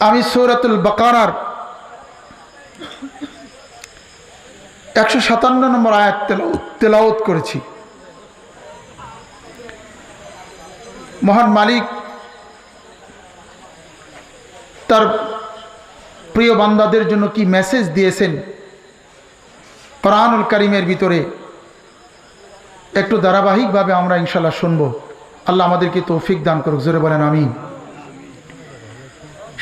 আমি সূরাতুল বাকারার 157 নম্বর আয়াত তেলাওয়াত করেছি। মহান মালিক তার প্রিয় বান্দাদের জন্য কি মেসেজ দিয়েছেন কোরআনুল কারীমের ভিতরে, একটু ধারাবাহিকভাবে আমরা ইনশাআল্লাহ শুনব। আল্লাহ আমাদেরকে তৌফিক দান করুক, জোরে বলেন আমিন।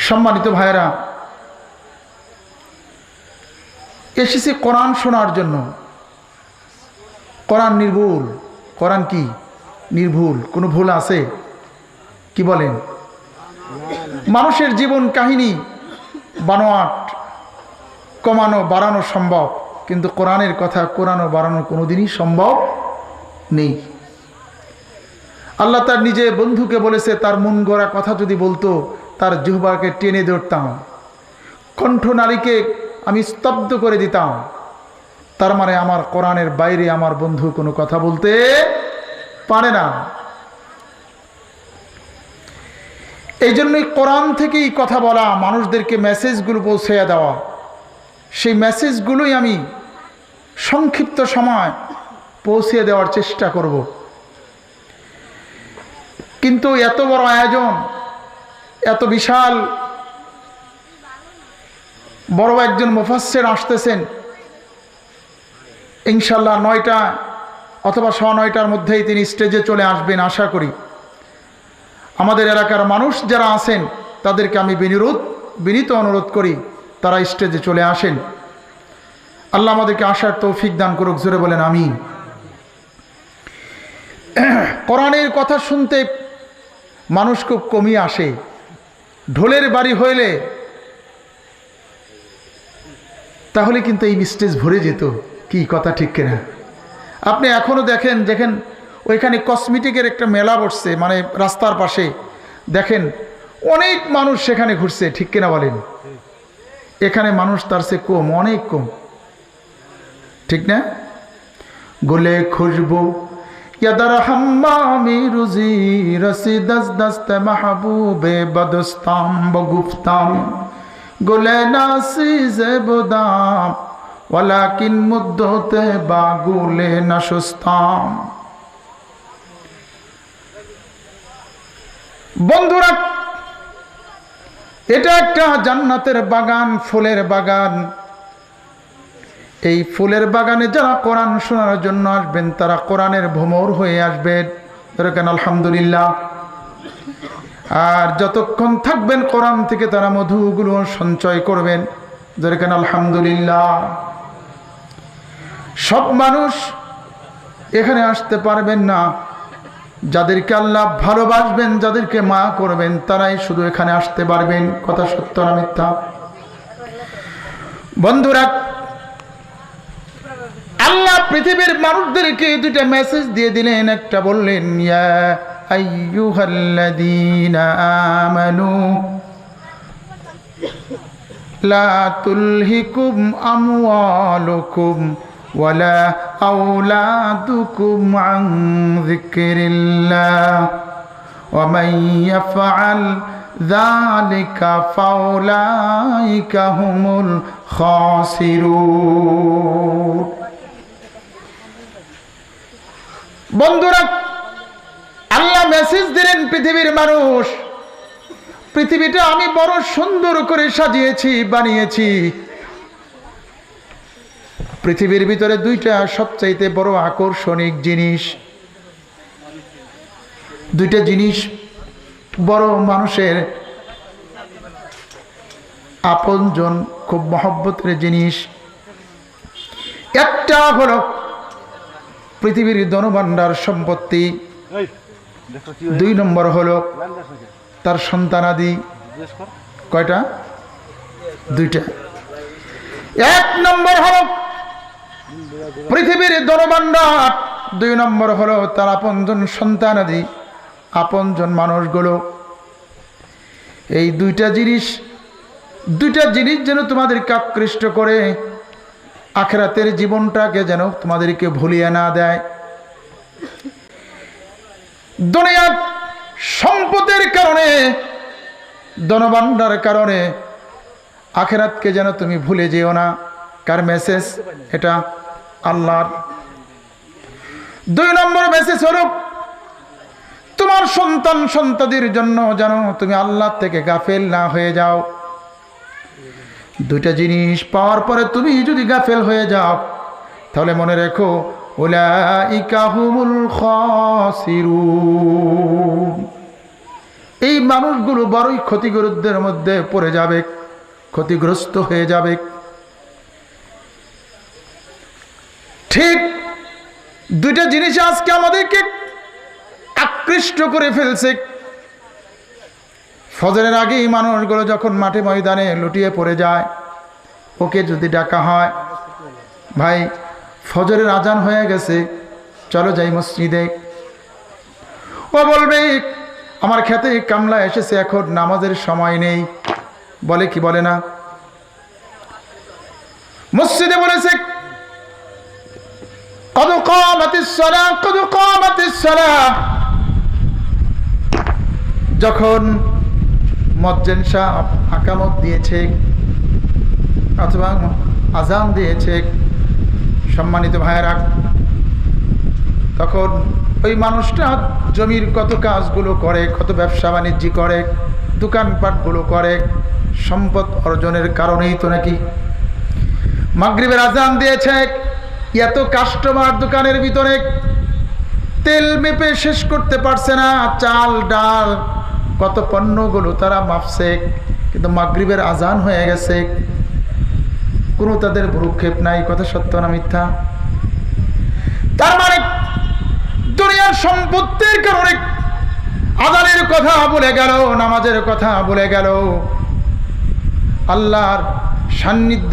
সম্মানিত ভাইরা, এসেছে কোরআন শোনার জন্য। কোরআন নির্ভুল। কোরআন কি নির্ভুল? কোনো ভুল আছে? কি বলেন? মানুষের জীবন কাহিনী বানোয়াট, কমানো বাড়ানো সম্ভব, কিন্তু কোরআনের কথা কোরআনও বাড়ানো কোনোদিনই সম্ভব নেই। আল্লাহ তার নিজে বন্ধুকে বলেছে, তার মন গড়া কথা যদি বলতো তার জিহ্বাকে টেনে ধরতাম, কণ্ঠনালীকে আমি স্তব্ধ করে দিতাম। তার মানে আমার কোরআনের বাইরে আমার বন্ধু কোনো কথা বলতে পারে না। এই জন্যই কোরআন থেকেই কথা বলা, মানুষদেরকে মেসেজগুলো পৌঁছে দেওয়া, সেই মেসেজগুলোই আমি সংক্ষিপ্ত সময় পৌঁছে দেওয়ার চেষ্টা করব। কিন্তু এত বড় আয়োজন, এত বিশাল বড় একজন মুফাসসির আসতেছেন, ইনশাআল্লাহ 9টা অথবা 9:15টার মধ্যেই তিনি স্টেজে চলে আসবেন আশা করি। আমাদের এলাকার মানুষ যারা আছেন তাদেরকে আমি বিনীত অনুরোধ করি তারা স্টেজে চলে আসেন। আল্লাহ আমাদেরকে আসার তৌফিক দান করুক, জোরে বলেন আমিন। কোরআনের কথা শুনতে মানুষ খুব কমই আসে। ঢোলের বাড়ি হইলে তাহলে কিন্তু এই স্টেজ ভরে যেত। কি কথা ঠিক কিনা? আপনি এখনো দেখেন ওইখানে কসমেটিকের একটা মেলা বসছে, মানে রাস্তার পাশে দেখেন অনেক মানুষ সেখানে ঘুরছে, ঠিক কিনা বলেন? এখানে মানুষ তার চেয়ে কম, অনেক কম, ঠিক না? গোলে খুশবু ইয়াদার হাম্মামি রুজি রসি দস্ত মাহবুবে বদস্তাম বগুফতাম গোলে নাসি জেবদাম ওয়ালাকিন মুদ্দতে বাগুলে নাশস্তাম। বন্ধুরা, এটা একটা জান্নাতের বাগান, ফুলের বাগান। এই ফুলের বাগানে যারা কোরআন শোনার জন্য আসবেন তারা কোরআনের ভ্রমর হয়ে আসবেন, এরকম আলহামদুলিল্লাহ। আর যতক্ষণ থাকবেন কোরআন থেকে তারা মধুগুলো সঞ্চয় করবেন, যেরকম আলহামদুলিল্লাহ। সব মানুষ এখানে আসতে পারবেন না। যাদেরকে আল্লাহ ভালোবাসবেন, যাদেরকে মায়া করবেন, তারাই শুধু এখানে আসতে পারবেন। কথা সত্য না মিথ্যা? বন্ধুরা, আল্লাহ পৃথিবীর মানুষদেরকে দুইটা মেসেজ দিয়ে দিলেন। একটা বললেন, ইয়া আইয়ুহাল্লাযীনা আমানু লা তুলহিকুম আমওয়ালুকুম ওয়ালা আওলাদুকুম আন যিকরিল্লাহ ওয়া মান ইয়াফআল যালিকা ফাউলাইকা হুমুল খাসিরুন। বন্ধুরা, আল্লাহ মেসেজ দিলেন পৃথিবীর মানুষ, পৃথিবীটা আমি বড় সুন্দর করে সাজিয়েছি, বানিয়েছি। পৃথিবীর ভিতরে দুইটা সবচাইতে বড় আকর্ষণীয় জিনিস, দুইটা জিনিস বড় মানুষের আপনজন, খুব মহব্বতের জিনিস। একটা হলো পৃথিবীর ধনভাণ্ডার সম্পত্তি, 2 নম্বর হলো তার সন্তানাদি। কয়টা? 2টা। 1 নম্বর হলো পৃথিবীর ধনভাণ্ডার, 2 নম্বর হলো তার আপনজন সন্তানাদি, আপনজন মানুষগুলো। এই দুইটা জিনিস যেন তোমাদেরকে আকৃষ্ট করে, আখিরাতের জীবনটাকে যেন তোমাদেরকে ভুলিয়ে না দেয়। দুনিয়ার সম্পদের কারণে ধনভাণ্ডার কারণে আখিরাতকে যেন তুমি ভুলে যেও না। কার মেসেজ এটা? আল্লাহর। 2 নম্বর মেসেজ হলো তোমার সন্তান সন্ততির জন্য যেন তুমি আল্লাহ থেকে গাফেল না হয়ে যাও। 2টা জিনিস পাওয়ার পরে তুমি যদি গাফেল হয়ে যাও তাহলে মনে রেখো উলাইকা হুমুল খাসিরুন, এই মানুষগুলো বড়ই ক্ষতিগ্রস্তের মধ্যে পড়ে যাবে, ক্ষতিগ্রস্ত হয়ে যাবে। ঠিক 2টা জিনিস আজকে আমাদেরকে আকৃষ্ট করে ফেলছে। ফজরের আগেই মানুষগুলো যখন মাঠে ময়দানে লুটিয়ে পড়ে যায়, ওকে যদি ডাকা হয়, ভাই ফজরের আজান হয়ে গেছে, চলো যাই মসজিদে, ও বলবে আমার খেতে কামলা এসেছে, এখন নামাজের সময় নেই। বলে কি বলে না? মসজিদে বলেছে কদ কামাতিস সালাহ, কদ কামাতিস সালাহ। যখন মুয়াজ্জিন সাহেব আকামত দিয়েছে অথবা আজান দিয়েছে, সম্মানিত ভাইয়েরা, তখন ওই মানুষটা জমির কত কাজগুলো করে, কত ব্যবসা বাণিজ্য করে, দোকানপাটগুলো করে, সম্পদ অর্জনের কারণেই তো নাকি মাগরিবের আজান দিয়েছে। এত কাস্টমার দোকানের ভিতরে, তেল মেপে শেষ করতে পারছে না, চাল ডাল কত পণ্যগুলো তারা মাপছে, কিন্তু মাগরিবের আজান হয়ে গেছে, কোনো তাদের ভ্রুক্ষেপ নাই। কথা সত্য না মিথ্যা? তার মানে দুনিয়ার সম্পত্তির কারণে আজানের কথা বলে গেল, নামাজের কথা বলে গেল, আল্লাহর সান্নিধ্য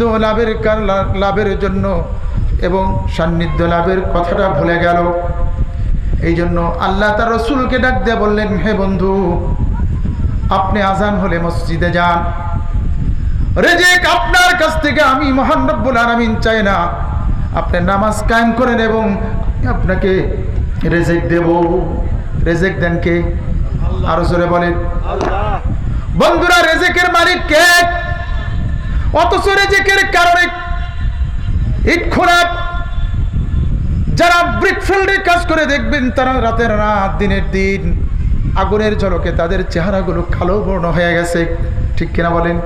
লাভের জন্য এবং সান্নিধ্য লাভের কথাটা ভুলে গেল। এই জন্য আল্লাহ তার রসুলকে ডাক দিয়ে বললেন, হে বন্ধু, আপনি আজান হলে মসজিদে যান। রিজিক আপনার কাছ থেকে আমি মহান রব্বুল আলামিন চাই না, আপনি নামাজ কায়েম করেন এবং আপনাকে রিজিক দেব। রিজিক দেন কে? আরো জোরে বলেন আল্লাহ। বন্ধুরা, রিজিকের মালিক কে? অথচ রিজিকের কারণে ইট খোলা যারা ব্রিকফিল্ডে কাজ করে দেখবেন, তারা রাতের রাত দিনের দিন আগুনের ঝলকে তাদের চেহারাগুলো কালো বর্ণ হয়ে গেছে। ঠিক কিনা বলেন?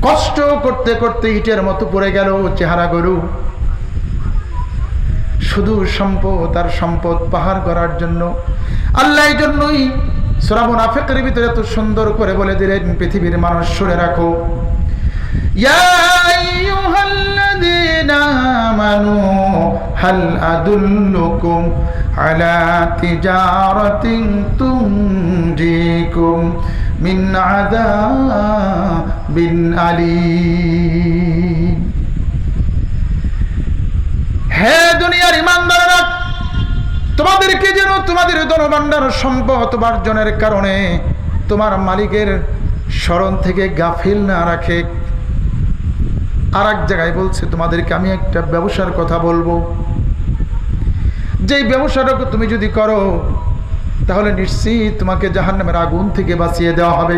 কষ্ট করতে করতে ইটের মতো পড়ে গেল চেহারাগুলো, শুধু সম্পদ আর সম্পদ পাহাড় করার জন্য। আল্লাহ এই জন্যই সূরা মুনাফিকের ভিতরে এত সুন্দর করে বলে দিলেন, পৃথিবীর মানুষ শুনে রাখো, ইয়া আইয়ুহাল্লাযীনা আমানু হাল আদুল্লুকুম আলা তিজারাতিন তুনজিকুম মিন আযাবিন আলীম। হে দুনিয়ার ইমানদাররা, তোমাদেরকে যেন তোমাদের ধনভাণ্ডার সম্পদ অর্জনের কারণে তোমার মালিকের স্মরণ থেকে গাফিল না রাখে। আর এক জায়গায় বলছে, তোমাদেরকে আমি একটা ব্যবসার কথা বলবো, যেই ব্যবসাটাকে তুমি যদি করো তাহলে নিশ্চিত তোমাকে জাহান্নামের আগুন থেকে বাঁচিয়ে দেওয়া হবে।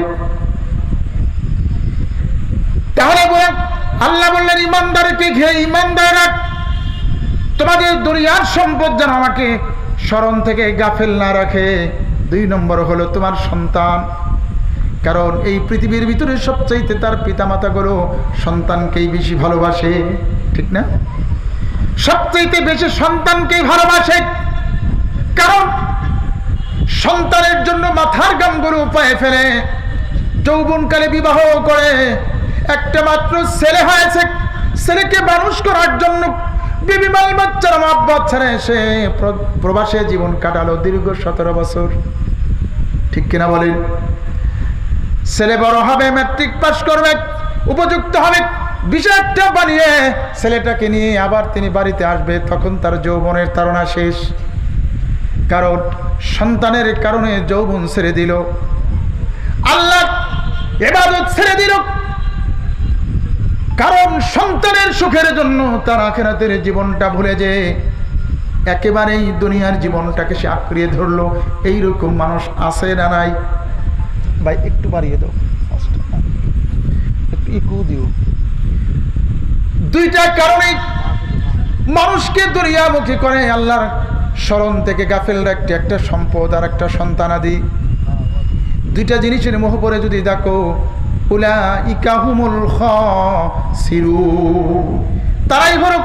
তাহলে আল্লাহ বললেন, ইমানদারকে ঘিরে ইমানদাররা, তোমাদের দুনিয়ার সম্পদ যেন আমাকে স্মরণ থেকে গাফেল না রাখে। 2 নম্বর হলো তোমার সন্তান, কারণ এই পৃথিবীর ভিতরে সবচাইতে তার পিতামাতাগুলো সন্তানকেই বেশি ভালোবাসে। ঠিক না? সবচাইতে বেশি সন্তানকেই ভালোবাসে, কারণ সন্তানের জন্য মাথার ঘামগুলো পায়ে ফেলে, যৌবনকালে বিবাহ করে, একটা মাত্র ছেলে হয়েছে, ছেলেকে মানুষ করার জন্য বিবি মাল বাচ্চার মা ছেড়ে এসে প্রবাসে জীবন কাটালো দীর্ঘ 17 বছর। ঠিক কিনা বলেন? ছেলে বড় হবে, ম্যাট্রিক পাস করবে, উপযুক্ত হবে, বিষয়টা বানিয়ে ছেলেটাকে নিয়ে আবার তিনি বাড়িতে আসবে, তখন তার যৌবনের তাড়না শেষ। কারণ সন্তানের কারণে যৌবন ছেড়ে দিল, আল্লাহ ইবাদত ছেড়ে দিল, কারণ সন্তানের সুখের জন্য তার আখিরাতের জীবনটা ভুলে যে একেবারেই দুনিয়ার জীবনটাকে সে আঁকড়িয়ে ধরলো। এইরকম মানুষ আছে না নাই? ভাই একটু বাড়িয়ে দাও, একটু ইকু দিও। দুইটা কারণে মানুষকে দুনিয়ামুখী করে আল্লাহর স্মরণ থেকে গাফেল রাখতে, একটা সম্পদ আর একটা সন্তানাদি। দুইটা জিনিসের মোহ পড়ে যদি দেখো, উলাইকা হুমুল খাসিরুন, তারাই হলো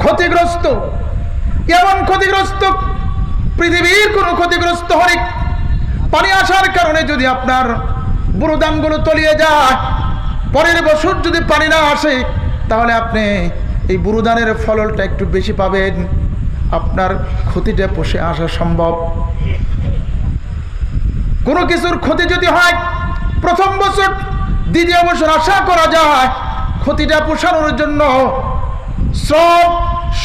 ক্ষতিগ্রস্ত। এমন ক্ষতিগ্রস্ত, পৃথিবীর কোন ক্ষতিগ্রস্ত হলে পানি আসার কারণে যদি আপনার বুরুদানগুলো তলিয়ে যায়, পরের বছর যদি পানি না আসে, তাহলে আপনি এই বুরুদানের ফলনটা একটু বেশি পাবেন, আপনার ক্ষতিটা পুষে আসা সম্ভব। কোনো কিছুর ক্ষতি যদি হয় প্রথম বছর, দ্বিতীয় বছর আশা করা যায় ক্ষতিটা পোষানোর জন্য সব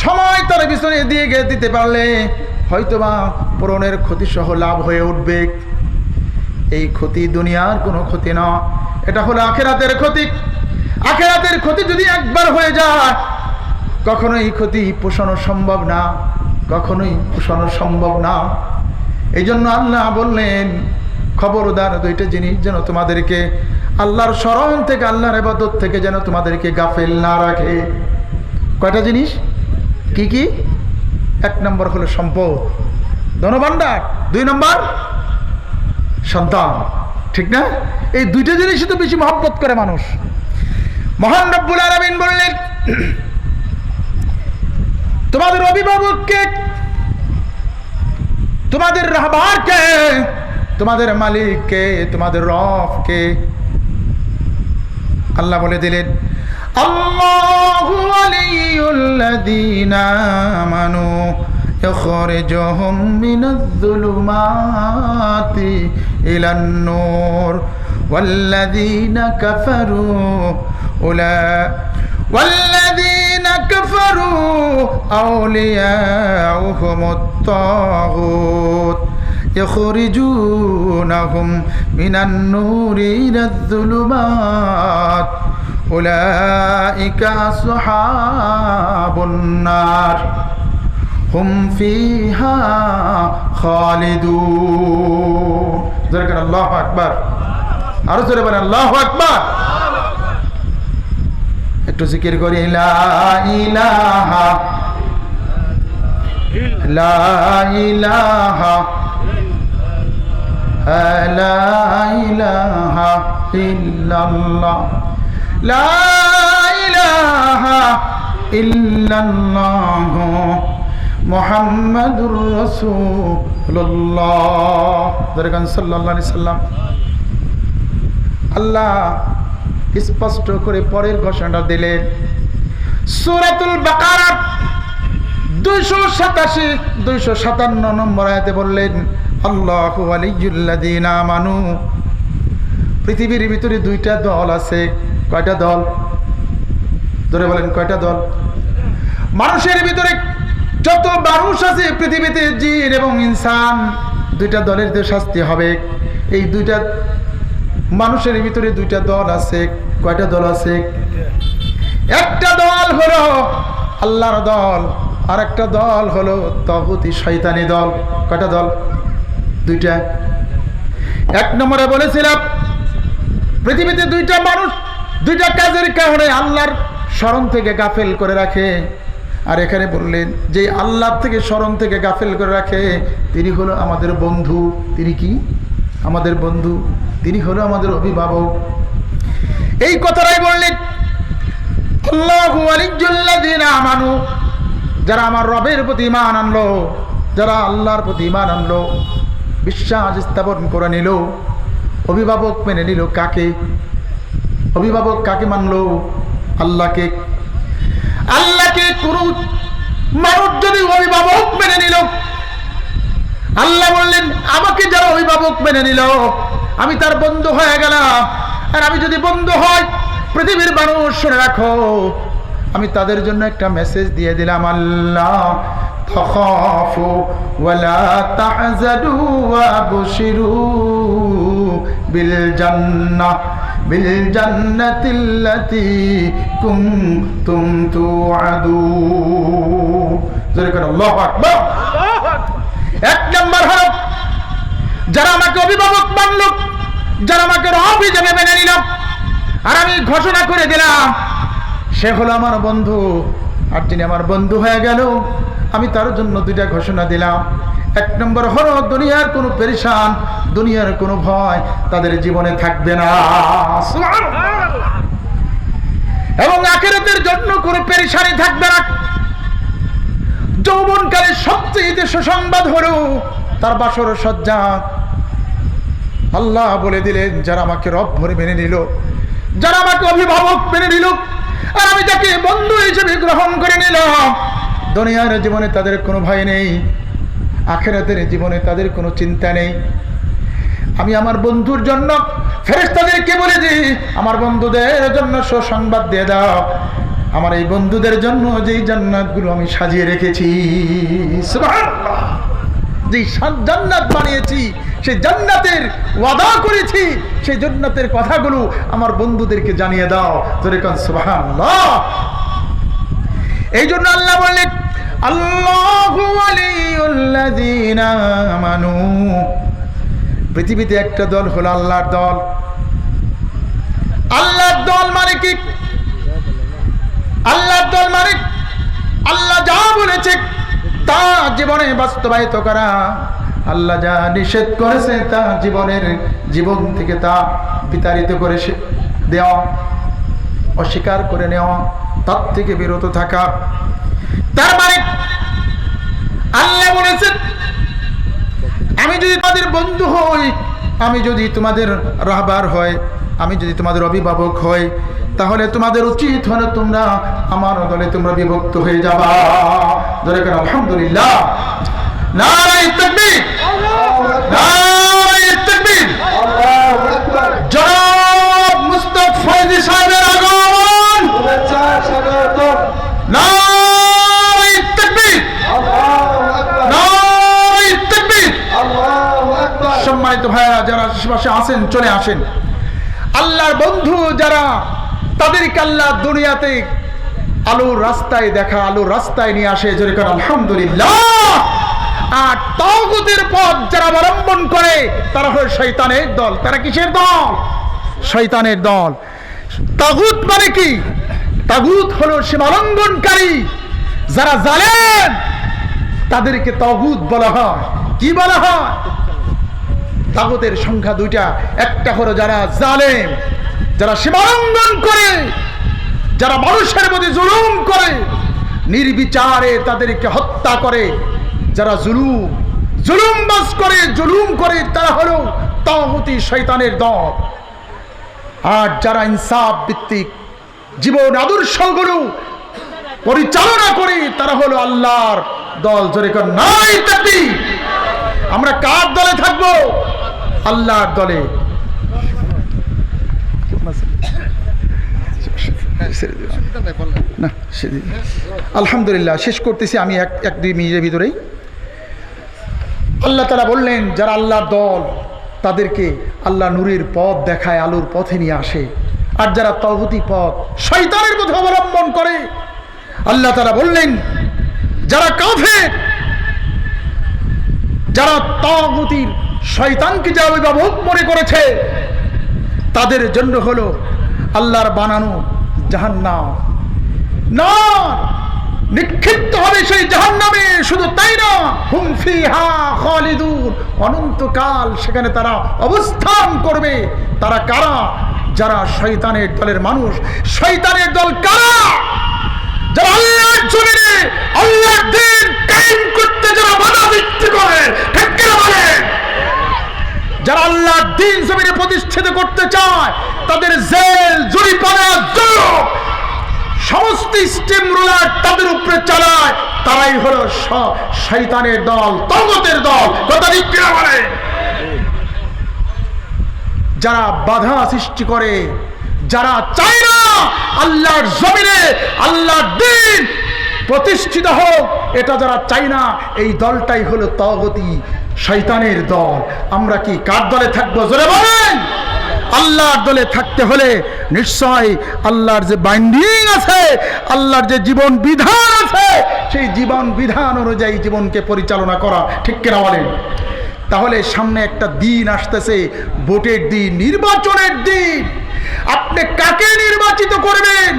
সময় তার পিছনে দিয়ে দিতে পারলে হয়তোবা পূরণের ক্ষতি সহ লাভ হয়ে উঠবে। এই ক্ষতি দুনিয়ার কোনো ক্ষতি না, এটা হলো আখিরাতের ক্ষতি। আখিরাতের ক্ষতি যদি একবার হয়ে যায়, কখনোই ক্ষতি পোষানো সম্ভব না, কখনোই পোষানো সম্ভব না। এই জন্য আল্লাহ বললেন, খবরদার দুইটা জিনিস যেন তোমাদেরকে আল্লাহর স্মরণ থেকে, আল্লাহর ইবাদত থেকে যেন তোমাদেরকে গাফেল না রাখে। কয়টা জিনিস? কি কি? এক নম্বর হলো সম্পদ, ধনভাণ্ডার। দুই নম্বর সন্তান, ঠিক না? এই দুইটা জিনিসই তো বেশি মহব্বত করে মানুষ। মহান রব্বুল আলামিন বললেন, তোমাদের অভিভাবককে, তোমাদের রাহবারকে, তোমাদের মালিককে, তোমাদের রবকে। আল্লাহ বলে দিলেন, আল্লাহু ওয়ালিয়ুল্লাযীনা আমানু ইখরিজুহুম মিনাজ-যুলুমাতি ইলান-নূর ওয়াল্লাযীনা কাফারু ওয়াল্লাযীনা কাফারু আউলিয়াউহুমুত তাগুত يخرجونهم من النور إلى الظلمات أولئك أصحاب النار هم فيها خالدون. ذكر الله أكبر. আরো জোরে বলেন আল্লাহু আকবার। একটু জিকির করি, লা ইলাহা লা ইলাহা লা ইলাহা ইল্লাল্লাহ লা ইলাহা ইল্লাল্লাহ মুহাম্মাদুর রাসূলুল্লাহ সাল্লাল্লাহু আলাইহি সাল্লাম। আল্লাহ স্পষ্ট করে পরের ঘোষণা দিলেন সূরাতুল বাকারা 257 নম্বর আয়াতে বললেন, আল্লাহু ওয়ালিয়ুল্লাযীনা আমানু। পৃথিবীর ভিতরে দুইটা দল আছে। কয়টা দল? ধরে বলেন কয়টা দল? মানুষের ভিতরে যত মানুষ আছে পৃথিবীতে, জিন এবং ইনসান, দুইটা দলের যে শাস্তি হবে। এই দুইটা মানুষের ভিতরে দুইটা দল আছে। কয়টা দল আছে? একটা দল হলো আল্লাহর দল, আর একটা দল হলো তাগুতি শয়তানি দল। কয়টা দল? দুইটা। এক নম্বরে বলেছিলাম পৃথিবীতে দুইটা মানুষ দুইটা কাজের কারণে আল্লাহর স্মরণ থেকে গাফেল করে রাখে। আর এখানে বললেন যে আল্লাহ থেকে স্মরণ থেকে গাফেল করে রাখে, তিনি হলো আমাদের বন্ধু। তিনি কি? আমাদের বন্ধু। তিনি হলো আমাদের অভিভাবক। এই কথাটাই বললেন, আল্লাহু ওয়ালিয়ুল্লাযীনা আমানু, যারা আমার রবের প্রতি ঈমান আনলো, যারা আল্লাহর প্রতি ঈমান আনলো, বিশ্বাস স্থাপন করে নিল, অভিভাবক মেনে নিল। কাকে? অভিভাবক কাকে মানলো? আল্লাহকে। আল্লাহকে কোনো মানুষ যদি অভিভাবক মেনে নিল, আল্লাহ বললেন আমাকে যারা অভিভাবক মেনে নিল, আমি তার বন্ধু হয়ে গেলাম। আর আমি যদি বন্ধু হয়, পৃথিবীর মানুষ শুনে রাখো, আমি তাদের জন্য একটা মেসেজ দিয়ে দিলাম, আল্লাহ তাখাফু ওয়ালা তাহজানু ওয়াবশিরু বিল জান্নাতিল্লাতী কুনতুম তুআদুন। জোরে করে আল্লাহু আকবার। এক নাম্বার হলো যারা আমাকে অভিভাবক মানল, যারা আমাকে রব হিসেবে মেনে নিল, আর আমি ঘোষণা করে দিলাম সে হলো আমার বন্ধু। আর যিনি আমার বন্ধু হয়ে গেল, আমি তার জন্য দুইটা ঘোষণা দিলাম। এক নম্বর হলো দুনিয়ার কোনো পেরেশান, দুনিয়ার কোনো ভয় তাদের জীবনে থাকবে না, এবং আখিরাতের জন্য কোনো পেরেশানি থাকবে না। যৌবনকালের সবচেয়ে সুসংবাদ হলো তার বাসর সজ্জা। আল্লাহ বলে দিলেন, যারা আমাকে রব ভরে মেনে নিল, যারা আমাকে অভিভাবক মেনে নিল, আর আমি তাকে বন্ধু হিসেবে গ্রহণ করে নিলাম, দুনিয়ার জীবনে তাদের কোনো ভয় নেই, আখিরাতের জীবনে তাদের কোনো চিন্তা নেই। আমি আমার বন্ধুর জন্য ফেরেশতাদেরকে বলে দিই, আমার বন্ধুদের জন্য সুসংবাদ দিয়ে দাও, আমার এই বন্ধুদের জন্য যেই জান্নাতগুলো আমি সাজিয়ে রেখেছি, সুবহানাল্লাহ, যেই জান্নাত বানিয়েছি, সেই জান্নাতের ওয়াদা করেছি, সেই জান্নাতের কথাগুলো আমার বন্ধুদেরকে জানিয়ে দাও। জোরে কান সুবহানাল্লাহ। এই জন্য আল্লাহ বললেন, আল্লাহু ওয়ালিউল্লাযীনা আমানু। পৃথিবীতে একটা দল হলো আল্লাহর দল। আল্লাহর দল মানে কি? আল্লাহর দল মানে আল্লাহ যা বলেছে তা জীবনে বাস্তবায়িত করা, আল্লাহ যা নিষেধ করেছে তা জীবন থেকে তা বিতাড়িত করে দেওয়া, অস্বীকার করে নেওয়া, তার থেকে বিরত থাকা। তার মানে আল্লাহ বলেছেন, আমি যদি তোমাদের বন্ধু হই, আমি যদি তোমাদের রাহবার হই, আমি যদি তোমাদের অভিভাবক হই, তাহলে তোমাদের উচিত হলো তোমরা আমার দলে তোমরা বিভক্ত হয়ে যাবা। ধরে কেন আলহামদুলিল্লাহ, নারায়ে তাকবীর, নারায়ে তাকবীর। জনাব মুস্তাক ফয়জী সাহেবের আগমন, নারায়ে তাকবীর, নারায়ে তাকবীর। সম্মানিত ভাইরা যারা আশেপাশে আছেন, চলে আসেন। আল্লাহর বন্ধু যারা, তাদেরকে আল্লাহ দুনিয়াতে আলোর রাস্তায় দেখা, আলোর রাস্তায় নিয়ে আসে। জোরে করে আলহামদুলিল্লাহ। আর তাগুতের পথ যারা অবলম্বন করে তারা হলো শয়তানের দল। তারা কিসের দল? শয়তানের দল। তাগুত মানে কি? তাগুত হলো সীমালঙ্ঘনকারী, যারা জালেম তাদেরকে তাগুত বলা হয়। কি বলা হয়? তাগুতের সংখ্যা দুইটা। একটা হলো যারা জালেম, যারা সীমালঙ্ঘন করে, যারা মানুষের প্রতি জুলুম করে, নির্বিচারে তাদেরকে হত্যা করে, যারা জুলুমবাজ করে, জুলুম করে, তারা হলো তাগুতি শয়তানের দল। আর যারা ইনসাফ ভিত্তিক জীবন আদর্শগুলো পরিচালনা করে, তারা হলো আল্লাহর দল। জোরে কর নারায়ে তাকবীর। আমরা কার দলে থাকবো? আল্লাহর দলে। না, আলহামদুলিল্লাহ, শেষ করতেছি আমি এক দুই মিনিটের ভিতরেই। আল্লাহ তাআলা বললেন, যারা আল্লাহর দল তাদেরকে আল্লাহ নূরের পথ দেখায়, আলোর পথে নিয়ে আসে। আর যারা তাগুতি পথ, শয়তানের পথ অবলম্বন করে, আল্লাহ তাআলা বললেন, যারা কাফের, যারা তাগুতির শয়তানকে যা অভিভাবক মনে করেছে, তাদের জন্য হলো আল্লাহর বানানো জাহান্নাম। না, নিক্ষিপ্ত হবে সেই জাহান্নামে। শুধু তাই না, হুম ফিহা খালিদুন, অনন্তকাল সেখানে তারা অবস্থান করবে। তারা কারা? যারা শয়তানের দলের মানুষ। শয়তানের দল কারা? যারা আল্লাহর জমিনে আল্লাহর দ্বীন কায়েম করতে যারা বাধা সৃষ্টি করে, ঠিক কিনা বলেন? যারা আল্লাহর দ্বীন জমিনে প্রতিষ্ঠিত করতে চায়, তাদের জেল, জরিমানা, জুলুম, সমস্ত স্টিম রুলার তাদের উপরে চালায়, তারাই হলো শয়তানের দল, তাগুতের দল। কথা ঠিক কিনা বলেন? যারা বাধা সৃষ্টি করে, যারা চায় না আল্লাহর জমিনে আল্লাহর দ্বীন প্রতিষ্ঠিত হোক, এটা যারা চায় না, এই দলটাই হলো তাগুতি শয়তানের দল। আমরা কি কার দলে থাকবো? জোরে বলেন। আল্লাহর দলে থাকতে হলে নিশ্চয় আল্লাহর যে বাইন্ডিং আছে, আল্লাহর যে জীবন বিধান আছে, সেই জীবন বিধান অনুযায়ী জীবনকে পরিচালনা করা। ঠিক কিনা বলেন? তাহলে সামনে একটা দিন আসতেছে, ভোটের দিন, নির্বাচনের দিন। আপনি কাকে নির্বাচিত করবেন?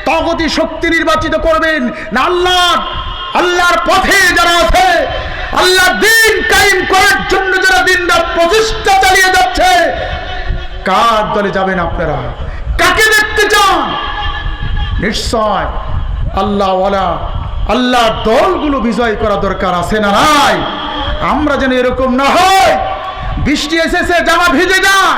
তাগুতি শক্তি নির্বাচিত করবেন না আল্লাহর পথে যারা আছে, আল্লাহর দিন কায়েম করার জন্য যারা দিনরাত প্রচেষ্টা চালিয়ে যাচ্ছে, কার দলে যাবেন আপনারা? কাকে দেখতে চান? নিশ্চয় আল্লাহওয়ালা, আল্লাহর দলগুলো বিজয় করা দরকার আছে না নাই? আমরা যেন এরকম না হয় বৃষ্টি এসেছে জামা ভিজে যায়,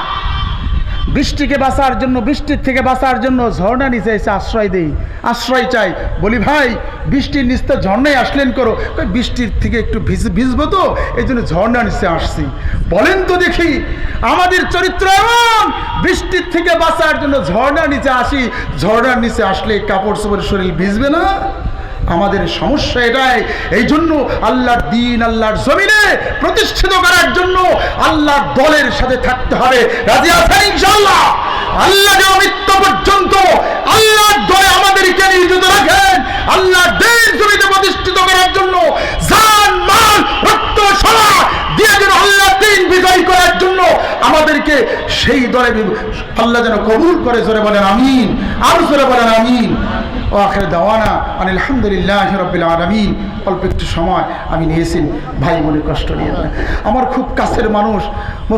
বৃষ্টিকে বাঁচার জন্য, বৃষ্টির থেকে বাঁচার জন্য ঝর্ণা নিচে এসে আশ্রয় দেই, আশ্রয় চাই। বলি ভাই বৃষ্টির নিচে ঝর্ণায় আসলেন করো, বৃষ্টির থেকে একটু ভিজবো তো এই জন্য ঝর্ণা নিচে আসছি। বলেন তো দেখি, আমাদের চরিত্র এমন, বৃষ্টির থেকে বাঁচার জন্য ঝর্ণার নিচে আসি, ঝর্ণার নিচে আসলে কাপড় চোপড় শরীর ভিজবে না? আমাদের সমস্যা এটাই। এই জন্য আল্লাহর দ্বীন আল্লাহর জমিনে প্রতিষ্ঠিত করার জন্য আল্লাহর দলের সাথে থাকতে হবে। রাজি আছেন ইনশাআল্লাহ? আল্লাহ যে মৃত্যু পর্যন্ত আল্লাহর দলে আমাদেরকে নিয়োজিত রাখেন, আল্লাহর দ্বীন জমিনে প্রতিষ্ঠিত করার জন্য জান মাল রক্ত সোনা দিয়ে যেন আল্লাহর দ্বীন বিজয় করার জন্য আমাদেরকে সেই দলে আল্লাহ যেন কবুল করে। জোরে বলেন আমিন, আর জোরে বলেন আমিন। ও আখির দাওয়ানা আলহামদুলিল্লাহি রাব্বিল আলামিন। অল্প একটু সময় আমি নিয়েছি, ভাই মনে কষ্ট নিয়ে, আমার খুব কাছের মানুষ।